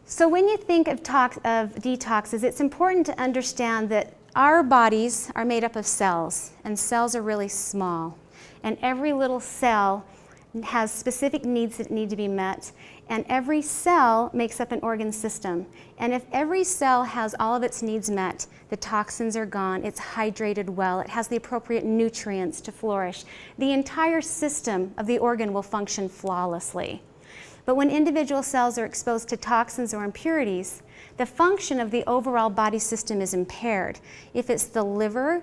So when you think of detoxes, it's important to understand that our bodies are made up of cells, and cells are really small. And every little cell has specific needs that need to be met, and every cell makes up an organ system. And if every cell has all of its needs met, the toxins are gone, it's hydrated well, it has the appropriate nutrients to flourish, the entire system of the organ will function flawlessly. But when individual cells are exposed to toxins or impurities, the function of the overall body system is impaired. If it's the liver,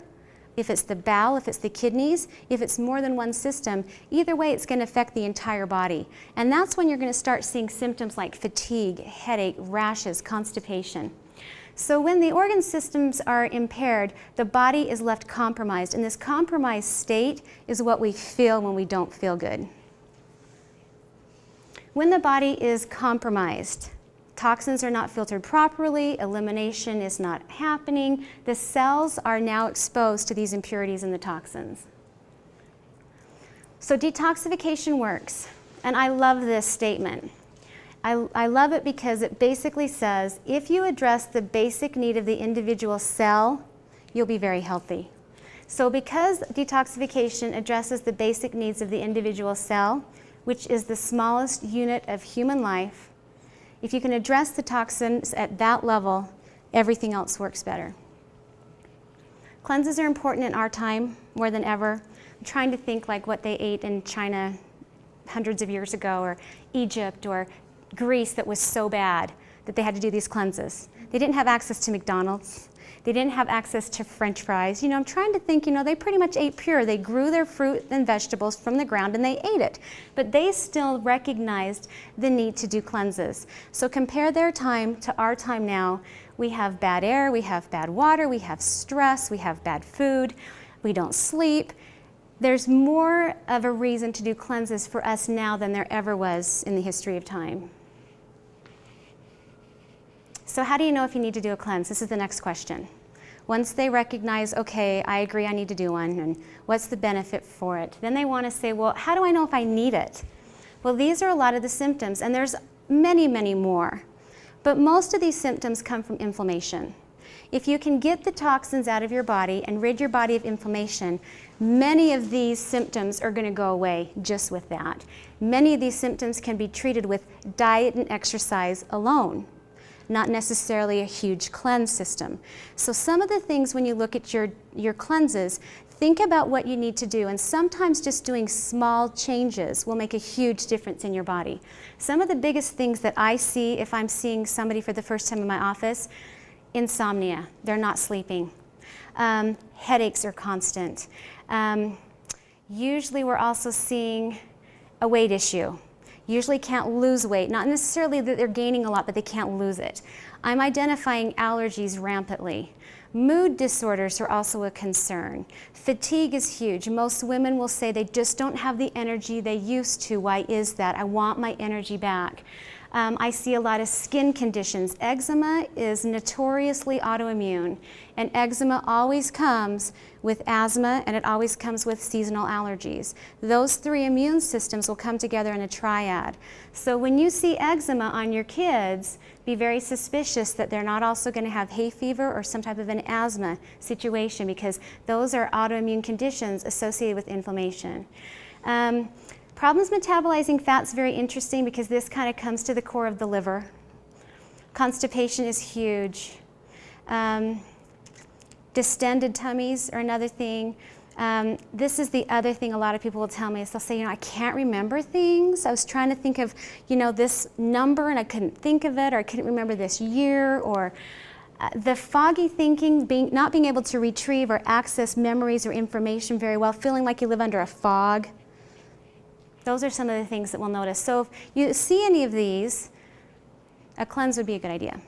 if it's the bowel, if it's the kidneys, if it's more than one system, either way it's going to affect the entire body. And that's when you're going to start seeing symptoms like fatigue, headache, rashes, constipation. So when the organ systems are impaired, the body is left compromised, and this compromised state is what we feel when we don't feel good. When the body is compromised, toxins are not filtered properly, elimination is not happening, the cells are now exposed to these impurities and the toxins. So detoxification works, and I love this statement. I love it because it basically says, if you address the basic need of the individual cell, you'll be very healthy. So because detoxification addresses the basic needs of the individual cell, which is the smallest unit of human life, if you can address the toxins at that level, everything else works better. Cleanses are important in our time more than ever. I'm trying to think like what they ate in China hundreds of years ago, or Egypt, or Greece that was so bad that they had to do these cleanses. They didn't have access to McDonald's. They didn't have access to French fries. You know, I'm trying to think, they pretty much ate pure. They grew their fruit and vegetables from the ground and they ate it. But they still recognized the need to do cleanses. So compare their time to our time now. We have bad air, we have bad water, we have stress, we have bad food, we don't sleep. There's more of a reason to do cleanses for us now than there ever was in the history of time. So how do you know if you need to do a cleanse? This is the next question. Once they recognize, okay, I agree I need to do one, and what's the benefit for it? Then they want to say, well, how do I know if I need it? Well, these are a lot of the symptoms, and there's many, many more. But most of these symptoms come from inflammation. If you can get the toxins out of your body and rid your body of inflammation, many of these symptoms are going to go away just with that. Many of these symptoms can be treated with diet and exercise alone, not necessarily a huge cleanse system. So some of the things when you look at your cleanses, think about what you need to do, and sometimes just doing small changes will make a huge difference in your body. Some of the biggest things that I see if I'm seeing somebody for the first time in my office: insomnia, they're not sleeping. Headaches are constant. Usually we're also seeing a weight issue. Usually can't lose weight, not necessarily that they're gaining a lot, but they can't lose it. I'm identifying allergies rampantly. Mood disorders are also a concern. Fatigue is huge. Most women will say they just don't have the energy they used to. Why is that? I want my energy back. I see a lot of skin conditions. Eczema is notoriously autoimmune, and eczema always comes with asthma, and it always comes with seasonal allergies. Those three immune systems will come together in a triad. So when you see eczema on your kids, be very suspicious that they're not also going to have hay fever or some type of an asthma situation, because those are autoimmune conditions associated with inflammation. Problems metabolizing fat's very interesting because this kind of comes to the core of the liver. Constipation is huge. Distended tummies are another thing. This is the other thing a lot of people will tell me is they'll say, I can't remember things. I was trying to think of, this number and I couldn't think of it, or I couldn't remember this year, or the foggy thinking, not being able to retrieve or access memories or information very well, feeling like you live under a fog. Those are some of the things that we'll notice. So if you see any of these, a cleanse would be a good idea.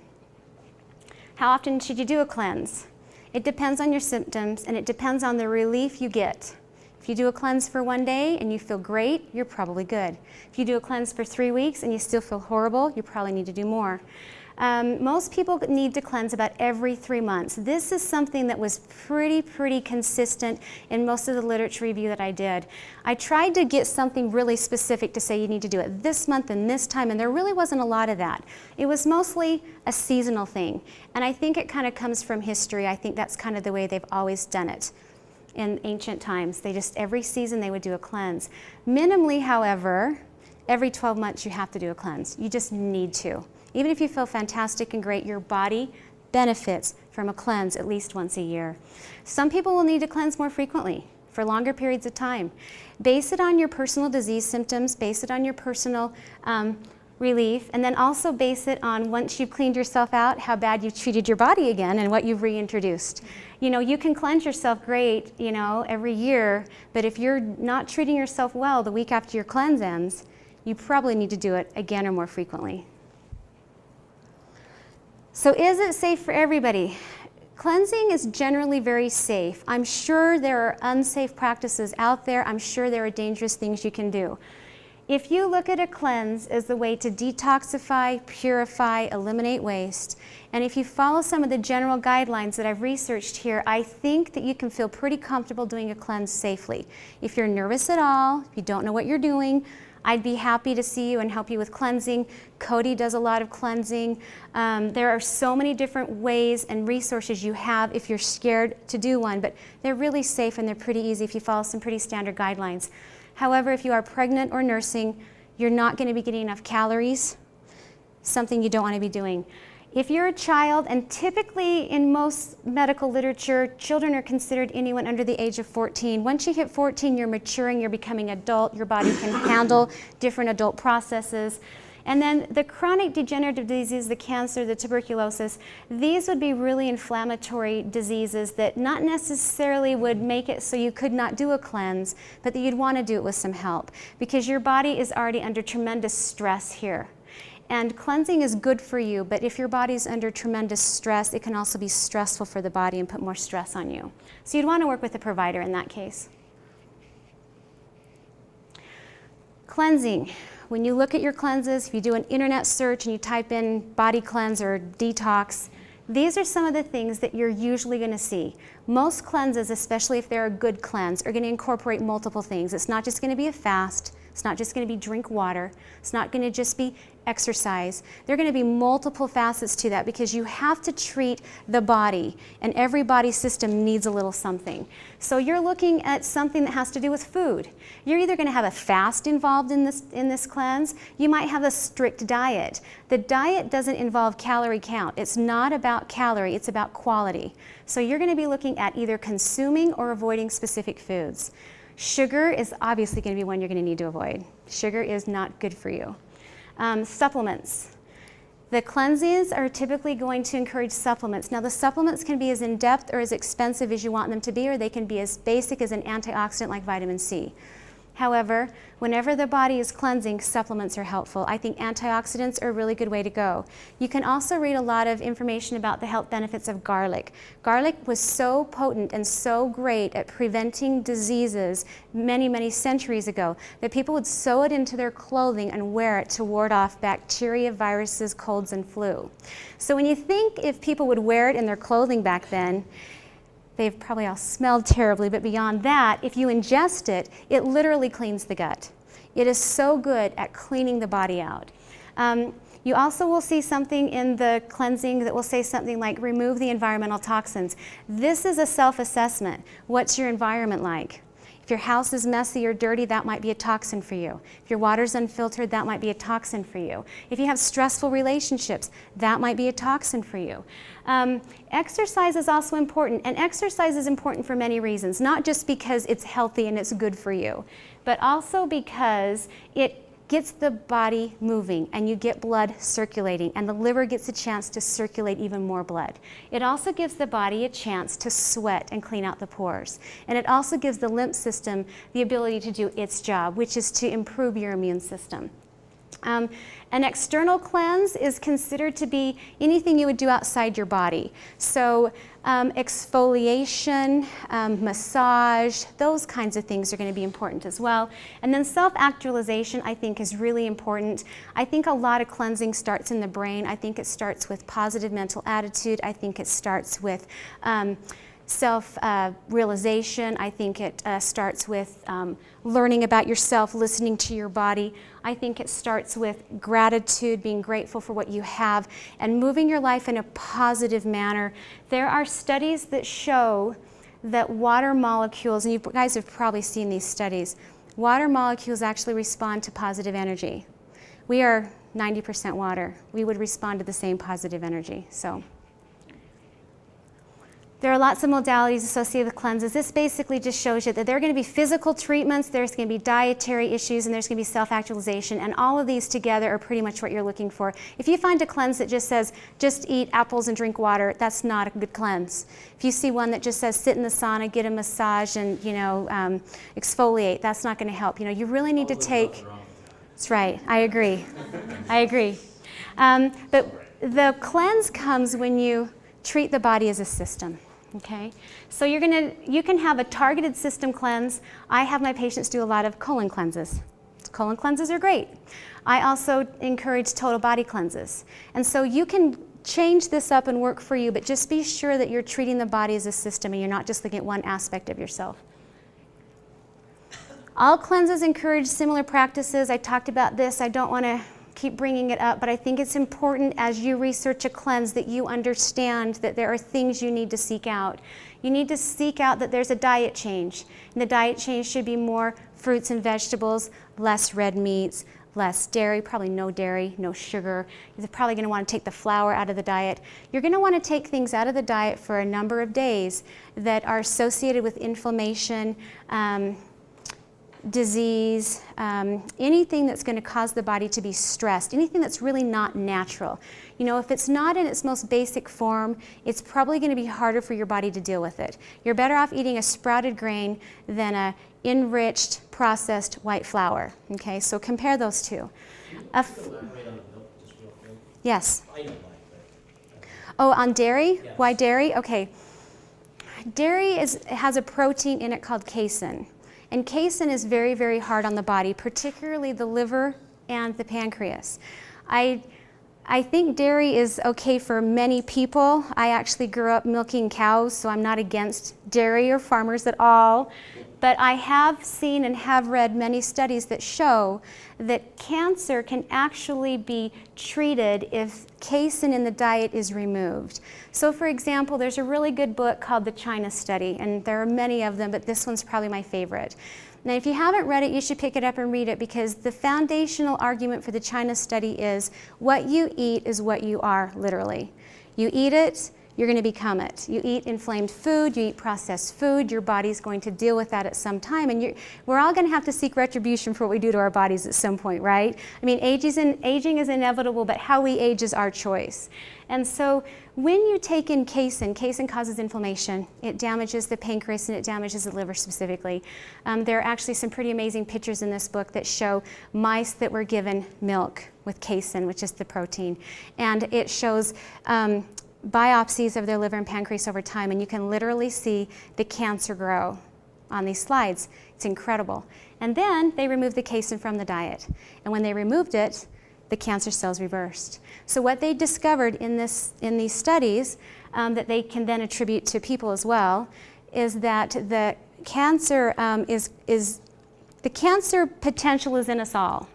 How often should you do a cleanse? It depends on your symptoms, and it depends on the relief you get. If you do a cleanse for one day and you feel great, you're probably good. If you do a cleanse for 3 weeks and you still feel horrible, you probably need to do more. Most people need to cleanse about every 3 months. This is something that was pretty consistent in most of the literature review that I did. I tried to get something really specific to say you need to do it this month and this time, and there really wasn't a lot of that. It was mostly a seasonal thing, and I think it kind of comes from history. I think that's kind of the way they've always done it in ancient times. They just, every season they would do a cleanse. Minimally, however, every 12 months you have to do a cleanse. You just need to. Even if you feel fantastic and great, your body benefits from a cleanse at least once a year. Some people will need to cleanse more frequently for longer periods of time. Base it on your personal disease symptoms, base it on your personal relief, and then also base it on, once you've cleaned yourself out, how bad you've treated your body again and what you've reintroduced. You know, you can cleanse yourself great, you know, every year, but if you're not treating yourself well the week after your cleanse ends, you probably need to do it again or more frequently. So is it safe for everybody? Cleansing is generally very safe. I'm sure there are unsafe practices out there. I'm sure there are dangerous things you can do. If you look at a cleanse as the way to detoxify, purify, eliminate waste, and if you follow some of the general guidelines that I've researched here, I think that you can feel pretty comfortable doing a cleanse safely. If you're nervous at all, if you don't know what you're doing, I'd be happy to see you and help you with cleansing. Cody does a lot of cleansing. There are so many different ways and resources you have if you're scared to do one, but they're really safe and they're pretty easy if you follow some pretty standard guidelines. However, if you are pregnant or nursing, you're not going to be getting enough calories, something you don't want to be doing. If you're a child, and typically in most medical literature, children are considered anyone under the age of 14. Once you hit 14, you're maturing, you're becoming adult, your body can handle different adult processes. And then the chronic degenerative diseases, the cancer, the tuberculosis, these would be really inflammatory diseases that not necessarily would make it so you could not do a cleanse, but that you'd want to do it with some help because your body is already under tremendous stress here. And cleansing is good for you, but if your body's under tremendous stress, it can also be stressful for the body and put more stress on you. So you'd want to work with a provider in that case. Cleansing. When you look at your cleanses, if you do an internet search and you type in body cleanse or detox, these are some of the things that you're usually going to see. Most cleanses, especially if they're a good cleanse, are going to incorporate multiple things. It's not just going to be a fast. It's not just going to be drink water. It's not going to just be exercise. There are going to be multiple facets to that because you have to treat the body, and every body system needs a little something. So you're looking at something that has to do with food. You're either going to have a fast involved in this cleanse. You might have a strict diet. The diet doesn't involve calorie count. It's not about calorie, it's about quality. So you're going to be looking at either consuming or avoiding specific foods. Sugar is obviously going to be one you're going to need to avoid. Sugar is not good for you. Supplements. The cleanses are typically going to encourage supplements. Now the supplements can be as in-depth or as expensive as you want them to be, or they can be as basic as an antioxidant like vitamin C. However, whenever the body is cleansing, supplements are helpful. I think antioxidants are a really good way to go. You can also read a lot of information about the health benefits of garlic. Garlic was so potent and so great at preventing diseases many centuries ago that people would sew it into their clothing and wear it to ward off bacteria, viruses, colds, and flu. So when you think if people would wear it in their clothing back then, they've probably all smelled terribly, but beyond that, if you ingest it, it literally cleans the gut. It is so good at cleaning the body out. You also will see something in the cleansing that will say something like remove the environmental toxins. This is a self-assessment. What's your environment like? If your house is messy or dirty, that might be a toxin for you. If your water's unfiltered, that might be a toxin for you. If you have stressful relationships, that might be a toxin for you. Exercise is also important, and exercise is important for many reasons, not just because it's healthy and it's good for you, but also because it gets the body moving and you get blood circulating, and the liver gets a chance to circulate even more blood. It also gives the body a chance to sweat and clean out the pores. And it also gives the lymph system the ability to do its job, which is to improve your immune system. An external cleanse is considered to be anything you would do outside your body. So exfoliation, massage, those kinds of things are going to be important as well. And then self-actualization, I think, is really important. I think a lot of cleansing starts in the brain. I think it starts with positive mental attitude. I think it starts with self-realization. I think it starts with learning about yourself, listening to your body. I think it starts with gratitude, being grateful for what you have, and moving your life in a positive manner. There are studies that show that water molecules, and you guys have probably seen these studies, water molecules actually respond to positive energy. We are 90% water. We would respond to the same positive energy. So there are lots of modalities associated with cleanses. This basically just shows you that there are going to be physical treatments, there's going to be dietary issues, and there's going to be self-actualization, and all of these together are pretty much what you're looking for. If you find a cleanse that just says, just eat apples and drink water, that's not a good cleanse. If you see one that just says, sit in the sauna, get a massage, and exfoliate, that's not going to help. You really need to take... That's right, I agree. I agree. But the cleanse comes when you treat the body as a system. Okay, so you can have a targeted system cleanse. I have my patients do a lot of colon cleanses. Colon cleanses are great. I also encourage total body cleanses. And so you can change this up and work for you, but just be sure that you're treating the body as a system and you're not just looking at one aspect of yourself. All cleanses encourage similar practices. I talked about this. I don't want to keep bringing it up, but I think it's important as you research a cleanse that you understand that there are things you need to seek out. You need to seek out that there's a diet change, and the diet change should be more fruits and vegetables, less red meats, less dairy, probably no dairy, no sugar. You're probably going to want to take the flour out of the diet. You're going to want to take things out of the diet for a number of days that are associated with inflammation, disease, anything that's going to cause the body to be stressed, anything that's really not natural. If it's not in its most basic form, it's probably going to be harder for your body to deal with it. You're better off eating a sprouted grain than a enriched, processed white flour. Okay, so compare those two. Yes. Oh, on dairy? Yes. Why dairy? Okay. Dairy has a protein in it called casein. And casein is very, very hard on the body, particularly the liver and the pancreas. I think dairy is okay for many people. I actually grew up milking cows, so I'm not against dairy or farmers at all. But I have seen and have read many studies that show that cancer can actually be treated if casein in the diet is removed. So for example, there's a really good book called The China Study, and there are many of them, but this one's probably my favorite. Now if you haven't read it, you should pick it up and read it, because the foundational argument for the China Study is what you eat is what you are, literally. You eat it, you're going to become it. You eat inflamed food, you eat processed food, your body's going to deal with that at some time, and we're all going to have to seek retribution for what we do to our bodies at some point, right? I mean, aging is inevitable, but how we age is our choice. And so when you take in casein causes inflammation. It damages the pancreas and it damages the liver specifically. There are actually some pretty amazing pictures in this book that show mice that were given milk with casein, which is the protein, and it shows biopsies of their liver and pancreas over time, and you can literally see the cancer grow on these slides. It's incredible. And then they removed the casein from the diet, and when they removed it, the cancer cells reversed. So what they discovered in these studies that they can then attribute to people as well is that the cancer the cancer potential is in us all,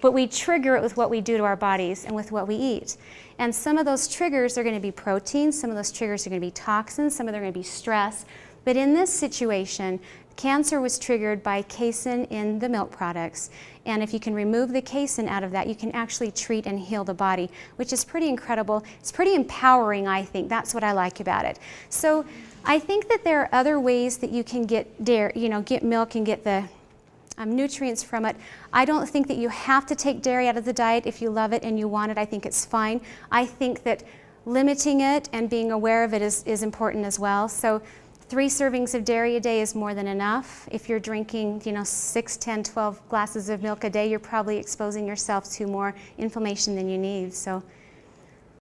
but we trigger it with what we do to our bodies and with what we eat. And some of those triggers are going to be proteins, some of those triggers are going to be toxins, some of them are going to be stress. But in this situation, cancer was triggered by casein in the milk products. And if you can remove the casein out of that, you can actually treat and heal the body, which is pretty incredible. It's pretty empowering, I think. That's what I like about it. So I think that there are other ways that you can get dairy, get milk and get the nutrients from it. I don't think that you have to take dairy out of the diet if you love it and you want it. I think it's fine. I think that limiting it and being aware of it is important as well. So 3 servings of dairy a day is more than enough. If you're drinking, 6, 10, 12 glasses of milk a day, you're probably exposing yourself to more inflammation than you need. So